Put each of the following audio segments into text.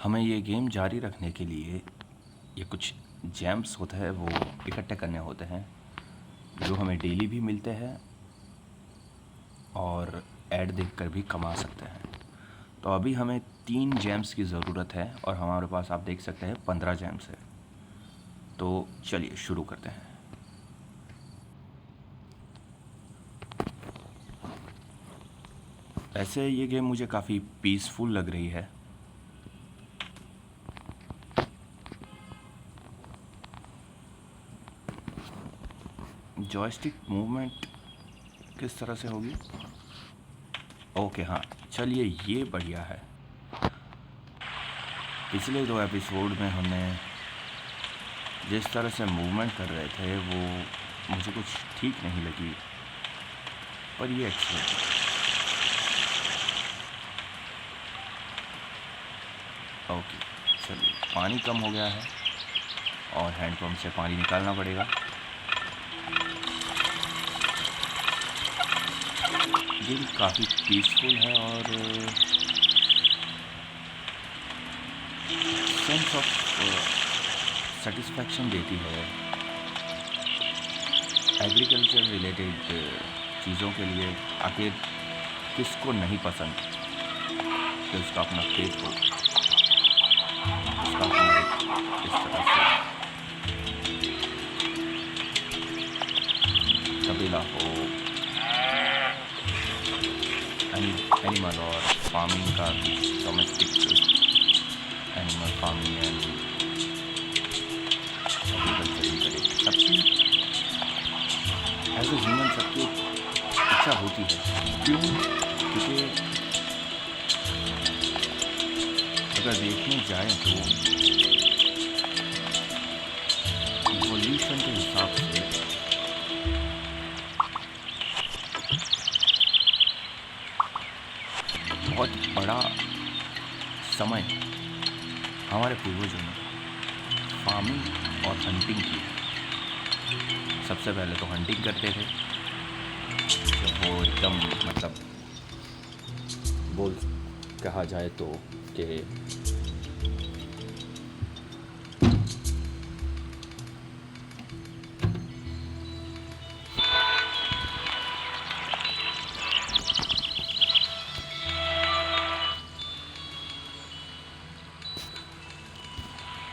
हमें ये गेम जारी रखने के लिए ये कुछ जेम्स होते हैं वो इकट्ठे करने होते हैं जो हमें डेली भी मिलते हैं और ऐड देखकर भी कमा सकते हैं। तो अभी हमें 3 जेम्स की ज़रूरत है और हमारे पास आप देख सकते हैं 15 जेम्स है। तो चलिए शुरू करते हैं। ऐसे ये गेम मुझे काफ़ी पीसफुल लग रही है। जॉयस्टिक मूवमेंट किस तरह से होगी? ओके हाँ, चलिए ये बढ़िया है। पिछले 2 एपिसोड में हमने जिस तरह से मूवमेंट कर रहे थे वो मुझे कुछ ठीक नहीं लगी, पर ये अच्छा है। ओके, चलिए पानी कम हो गया है और हैंडपम्प से पानी निकालना पड़ेगा। गेम काफ़ी पीसफुल है और सेंस ऑफ सेटिस्फैक्शन देती है। एग्रीकल्चर रिलेटेड चीज़ों के लिए आखिर किसको नहीं पसंद कि उसका अपना खेत हो, उसका अपना इस तरह से तबेला हो, एनिमल और फार्मिंग का कुछ domestic animal farming and agriculture करे। सबकी एज ए ह्यूमन सबकी इच्छा होती है। क्यों? क्योंकि अगर देखने जाए तो इवोल्यूशन के हिसाब से बहुत बड़ा समय हमारे पूर्वजों ने फार्मिंग और हंटिंग की है। सबसे पहले तो हंटिंग करते थे, जब वो एकदम मतलब बोल कहा जाए तो कि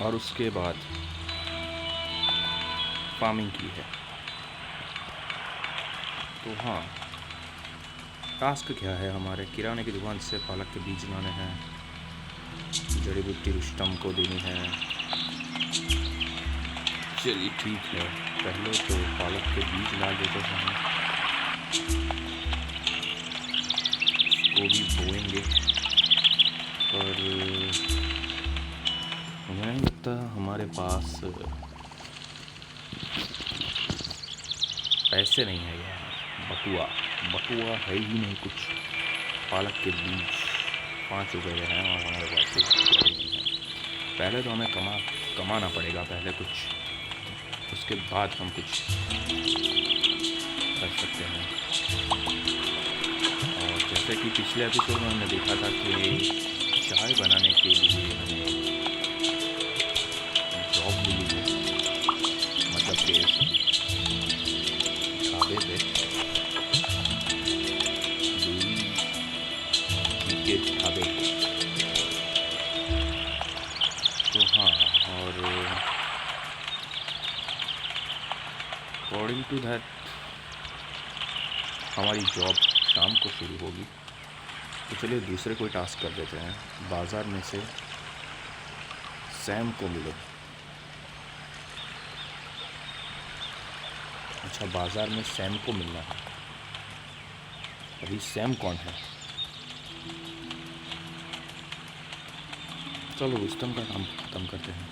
और उसके बाद फार्मिंग की है। तो हाँ, टास्क क्या है? हमारे किराने की दुकान से पालक के बीज लाने हैं, जड़ी बूटी रुस्तम को देनी है। चलिए ठीक है, पहले तो पालक के बीज ला देते हैं, उसको भी बोएंगे। पर मुझे नहीं लगता हमारे पास पैसे नहीं है यार। बटुआ है ही नहीं कुछ। पालक के बीज 5 रुपये के हैं और हमारे पास 1 रुपये नहीं है। पहले तो हमें कमाना पड़ेगा पहले कुछ, उसके बाद हम कुछ कर सकते हैं। और जैसे कि पिछले एपिसोड में हमने देखा था कि चाय बनाने के लिए हमें जॉब मिली है, मतलब कि ढाबे पे के ढाबे पे। तो हाँ, और अकॉर्डिंग टू दैट हमारी जॉब शाम को शुरू होगी। तो चलिए दूसरे कोई टास्क कर देते हैं। बाज़ार में से सैम को मिलो। अच्छा, बाज़ार में सैम को मिलना है। अभी सैम कौन है? चलो रुस्तम का काम ख़त्म करते हैं।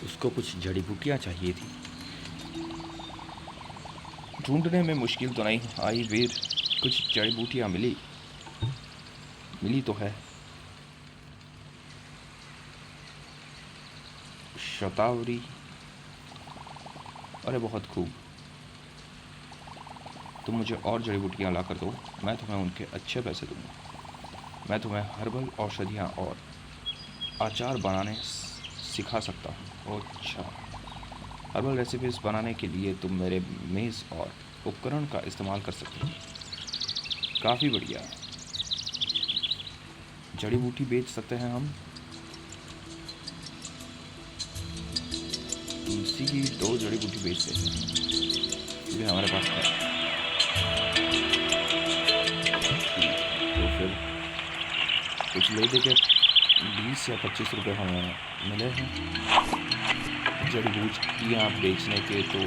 उसको कुछ जड़ी बूटियाँ चाहिए थी। ढूंढने में मुश्किल तो नहीं आई वीर, कुछ जड़ी बूटियाँ मिली तो है। शतावरी, अरे बहुत खूब। तुम मुझे और जड़ी बूटियाँ ला कर दो, मैं तुम्हें उनके अच्छे पैसे दूँगा। मैं तुम्हें हर्बल औषधियाँ और अचार बनाने सिखा सकता हूँ। अच्छा, हर्बल रेसिपीज़ बनाने के लिए तुम मेरे मेज़ और उपकरण का इस्तेमाल कर सकते हो। काफ़ी बढ़िया। जड़ी बूटी बेच सकते हैं हम। तुलसी की 2 जड़ी बूटी बेच देते हैं क्योंकि हमारे पास है। ठीक है, तो फिर कुछ ले दे के 20 या 25 रुपये हमें मिले हैं जड़ी बूटियाँ बेचने के। तो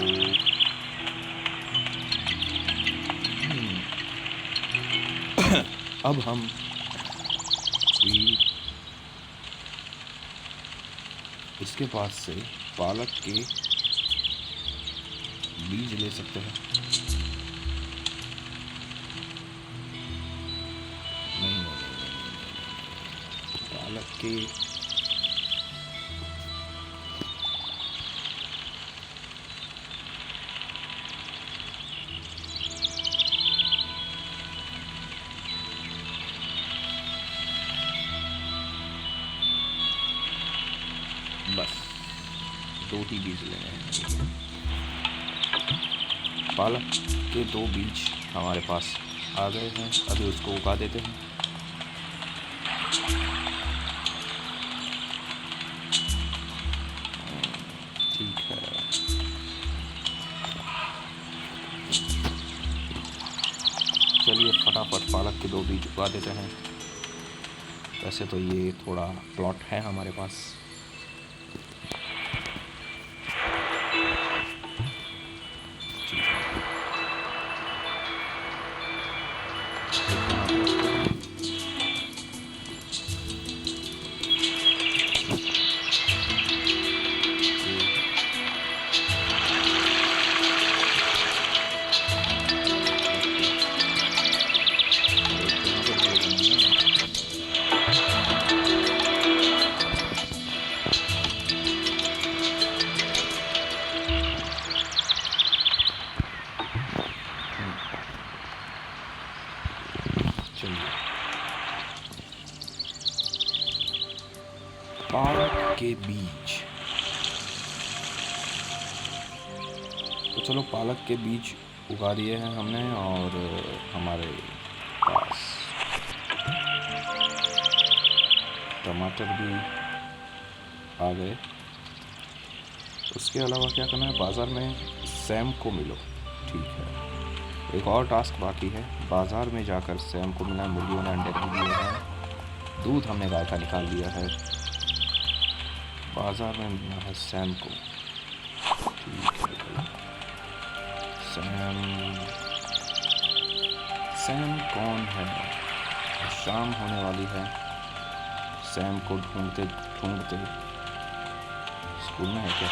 अब हम इसके पास से पालक के बीज ले सकते हैं। नहीं, पालक के बस 2 ही बीज लेने हैं। पालक के 2 बीज हमारे पास आ गए हैं, अभी उसको उगा देते हैं। ठीक है, चलिए फटाफट पालक के 2 बीज उगा देते हैं। वैसे तो ये थोड़ा प्लॉट है हमारे पास। पालक के बीज, तो चलो पालक के बीज उगा दिए हैं हमने और हमारे पास टमाटर भी आ गए। उसके अलावा क्या करना है, बाज़ार में सैम को मिलो। ठीक है, एक और टास्क बाकी है, बाज़ार में जाकर सैम को मिलना है। मुर्गियों ने अंडे नहीं दिए हैं, दूध हमने गाय का निकाल दिया है, बाज़ार में मिलना है सैम को। ठीक है, सैम कौन है? शाम होने वाली है। सैम को ढूंढते ढूंढते स्कूल में है क्या?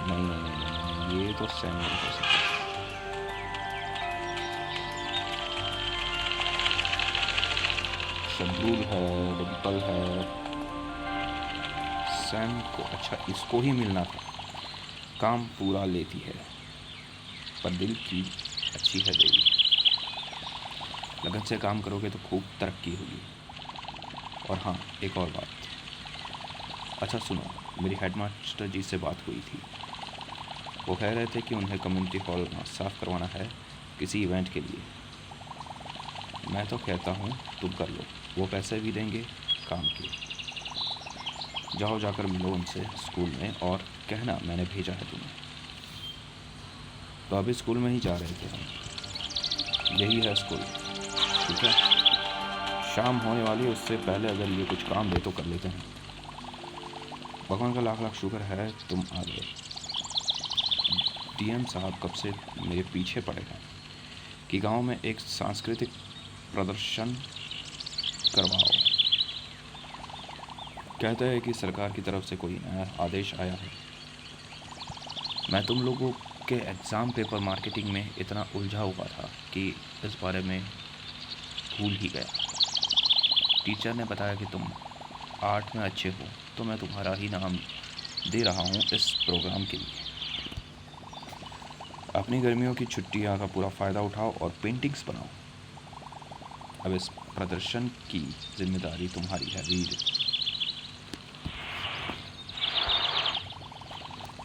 नहीं, ये तो सैम नहीं हो सकता। शब्दूल है, डिम्पल है, सैम को, अच्छा इसको ही मिलना था। काम पूरा लेती है पर दिल की अच्छी है देवी। लगन से काम करोगे तो खूब तरक्की होगी। और हाँ, एक और बात, अच्छा सुनो, मेरी हेडमास्टर जी से बात हुई थी। वो कह रहे थे कि उन्हें कम्युनिटी हॉल साफ़ करवाना है किसी इवेंट के लिए। मैं तो कहता हूँ तुम कर लो, वो पैसे भी देंगे काम के। जाओ, जाकर मिलो उनसे स्कूल में और कहना मैंने भेजा है तुम्हें। तो अभी स्कूल में ही जा रहे थे हम, यही है स्कूल। ठीक है, शाम होने वाली है, उससे पहले अगर ये कुछ काम दे तो कर लेते हैं। भगवान का लाख लाख शुक्र है तुम आ गए। डीएम साहब कब से मेरे पीछे पड़े हैं कि गांव में एक सांस्कृतिक प्रदर्शन करवाओ। कहते हैं कि सरकार की तरफ से कोई नया आदेश आया है। मैं तुम लोगों के एग्ज़ाम पेपर मार्केटिंग में इतना उलझा हुआ था कि इस बारे में भूल ही गया। टीचर ने बताया कि तुम आर्ट में अच्छे हो, तो मैं तुम्हारा ही नाम दे रहा हूँ इस प्रोग्राम के लिए। अपनी गर्मियों की छुट्टियाँ का पूरा फ़ायदा उठाओ और पेंटिंग्स बनाओ। अब इस प्रदर्शन की जिम्मेदारी तुम्हारी है वीर।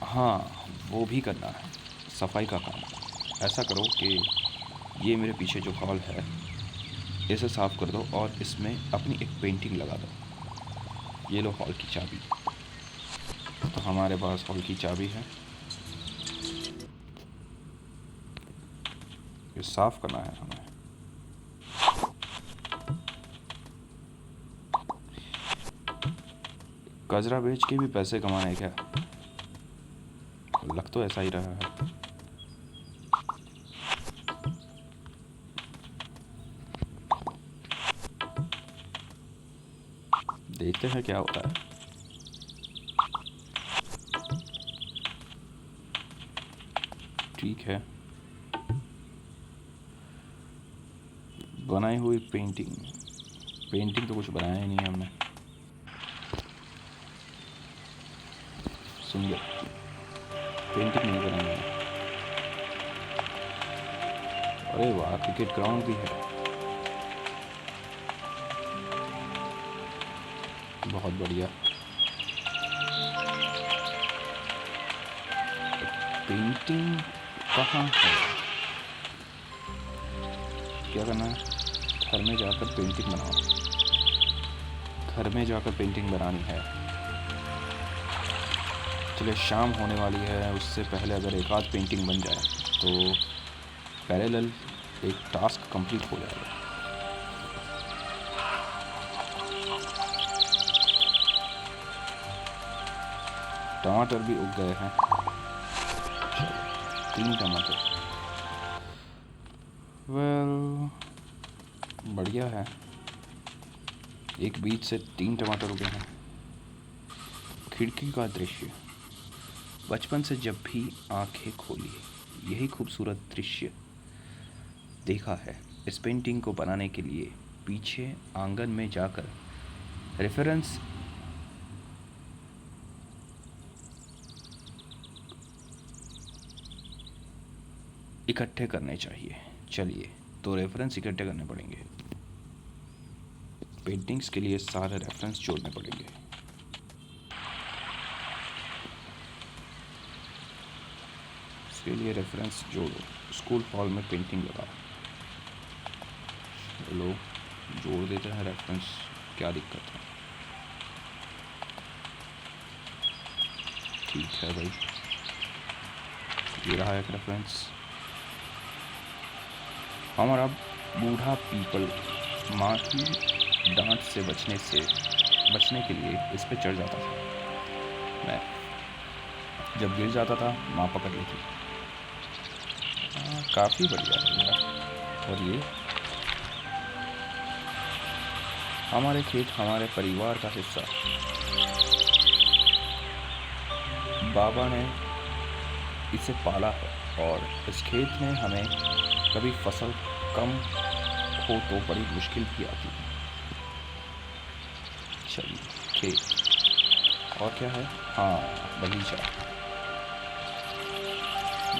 हाँ, वो भी करना है, सफाई का काम। ऐसा करो कि ये मेरे पीछे जो हॉल है इसे साफ़ कर दो और इसमें अपनी एक पेंटिंग लगा दो। ये लो हॉल की चाबी। तो हमारे पास हॉल की चाबी है, ये साफ़ करना है हमें। कचरा बेच के भी पैसे कमाने क्या? लग तो ऐसा ही रहा है। देखते हैं क्या होता है। ठीक है, बनाई हुई पेंटिंग तो कुछ बनाया ही नहीं हमने। सुनिए, पेंटिंग नहीं बनाई है। अरे वाह, क्रिकेट ग्राउंड भी है, बहुत बढ़िया। पेंटिंग कहाँ है? क्या करना है? घर में जाकर पेंटिंग बनाओ। घर में जाकर पेंटिंग बनानी है। चलिए, शाम होने वाली है, उससे पहले अगर एक आध पेंटिंग बन जाए तो पैरेलल एक टास्क कंप्लीट हो जाएगा। टमाटर भी उग गए हैं। चलो, 3 टमाटर। वेल, बढ़िया है। एक बीज से 3 टमाटर उगे हैं। खिड़की का दृश्य। बचपन से जब भी आंखें खोली यही खूबसूरत दृश्य देखा है। इस पेंटिंग को बनाने के लिए पीछे आंगन में जाकर रेफरेंस इकट्ठे करने चाहिए। चलिए, तो रेफरेंस इकट्ठे करने पड़ेंगे। पेंटिंग्स के लिए सारे रेफरेंस जोड़ने पड़ेंगे। इसके लिए रेफरेंस जोड़ो। स्कूल हॉल में पेंटिंग लगाओ। चलो, जोड़ देते हैं रेफरेंस, क्या दिक्कत है। ठीक है भाई, ये रहा एक रेफरेंस। हमारा बूढ़ा पीपल माँ की डांट से बचने के लिए इस पे चढ़ जाता था। मैं जब गिर जाता था माँ पकड़ लेती। काफ़ी बढ़िया है यार। और ये हमारे खेत हमारे परिवार का हिस्सा। बाबा ने इसे पाला है और इस खेत में हमें कभी फसल कम हो तो बड़ी मुश्किल भी आती है। चलिए, खेत और क्या है? हाँ, बगीचा।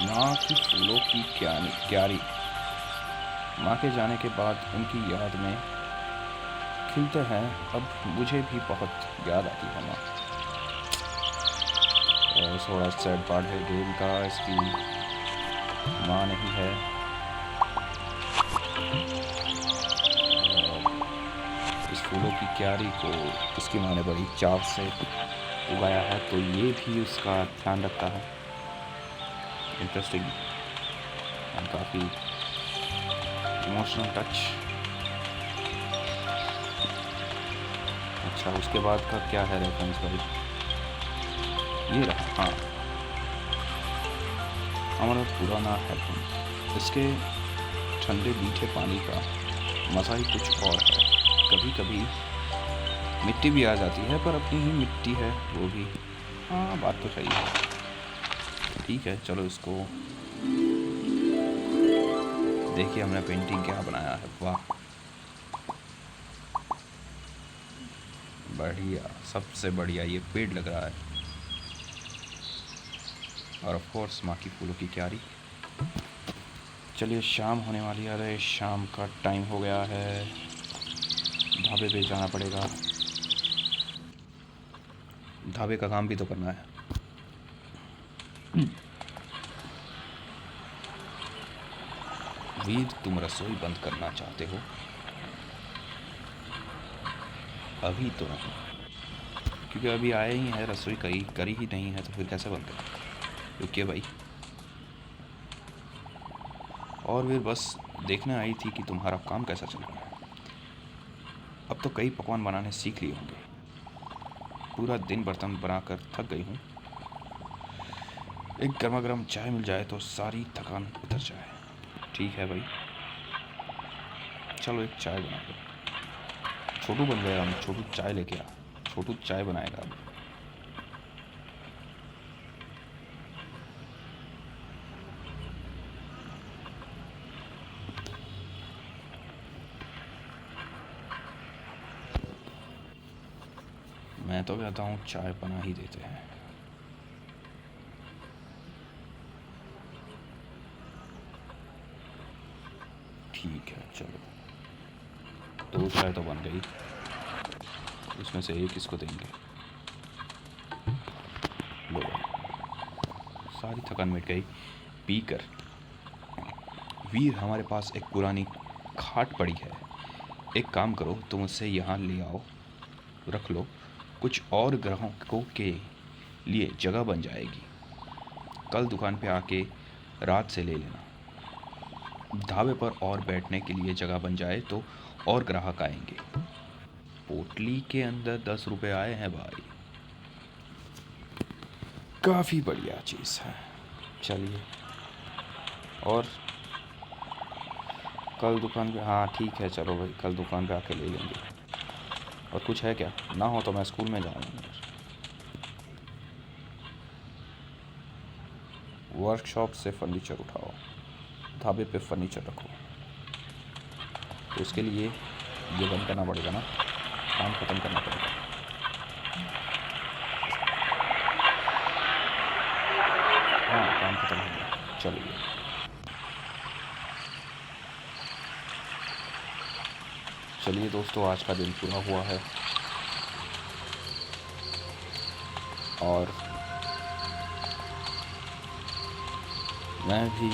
माँ की फूलों की क्यारी। माँ के जाने के बाद उनकी याद में खिलते हैं। अब मुझे भी बहुत याद आती है माँ। थोड़ा सैड पार्ट है गेम का, इसकी माँ नहीं है। इस फूलों की क्यारी को इसकी माँ ने बड़ी चाव से उगाया है, तो ये भी उसका ध्यान रखता है। इंटरेस्टिंग एंड काफ़ी इमोशनल टच। अच्छा, उसके बाद का क्या है रेफरेंस भाई? ये रहा। हाँ, हमारा पुराना एल्बम। इसके ठंडे मीठे पानी का मज़ा ही कुछ और है। कभी कभी मिट्टी भी आ जाती है, पर अपनी ही मिट्टी है वो भी। हाँ, बात तो सही है। ठीक है, चलो इसको देखिए हमने पेंटिंग क्या बनाया है। वाह, बढ़िया, सबसे बढ़िया ये पेड़ लग रहा है। और ऑफ कोर्स माँ की फूलों की क्यारी। चलिए, शाम होने वाली है। अरे, शाम का टाइम हो गया है, ढाबे पे जाना पड़ेगा। ढाबे का काम भी तो करना है। वीर, तुम रसोई बंद करना चाहते हो? अभी तो नहीं, क्योंकि अभी आए ही है, रसोई करी ही नहीं है, तो फिर कैसे बंद करें? रुकिए भाई। और वीर, बस देखने आई थी कि तुम्हारा काम कैसा चल रहा है। अब तो कई पकवान बनाने सीख लिए होंगे। पूरा दिन बर्तन बनाकर थक गई हूँ। एक गर्मा गर्म चाय मिल जाए तो सारी थकान उतर जाए। ठीक है भाई, चलो एक चाय बना दो। छोटू बन गया हम, छोटू चाय लेके आ। छोटू चाय बनाएगा अब। मैं तो कहता हूँ चाय बना ही देते हैं। ठीक है चलो, दो चाय तो बन गई, इसमें से एक इसको देंगे। लो भाई, सारी थकान मिट गई पीकर। वीर, हमारे पास एक पुरानी खाट पड़ी है। एक काम करो, तुम उसे यहाँ ले आओ, रख लो। कुछ और ग्राहकों के लिए जगह बन जाएगी। कल दुकान पे आके रात से ले लेना। ढाबे पर और बैठने के लिए जगह बन जाए तो और ग्राहक आएंगे। पोटली के अंदर 10 रुपए आए हैं भाई, काफ़ी बढ़िया चीज़ है। चलिए, और कल दुकान पे, हाँ ठीक है, चलो भाई कल दुकान पे आके ले लेंगे। और कुछ है क्या? ना हो तो मैं स्कूल में जाऊँगा। वर्कशॉप से फर्नीचर उठाओ, ढाबे पे फर्नीचर रखो, तो उसके लिए ये बंद करना पड़ेगा ना, काम ख़त्म करना पड़ेगा। हाँ, काम ख़त्म हो गया। चलिए, चलिए दोस्तों, आज का दिन पूरा हुआ है और मैं भी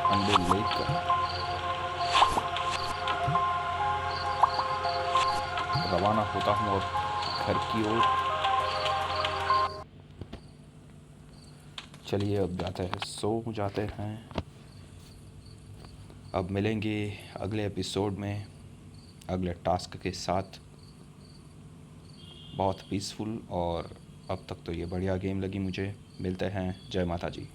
अंडे लेकर रवाना होता हूँ और घर की ओर। चलिए अब जाते हैं, सो जाते हैं। अब मिलेंगे अगले एपिसोड में अगले टास्क के साथ। बहुत पीसफुल, और अब तक तो ये बढ़िया गेम लगी मुझे। मिलते हैं, जय माता जी।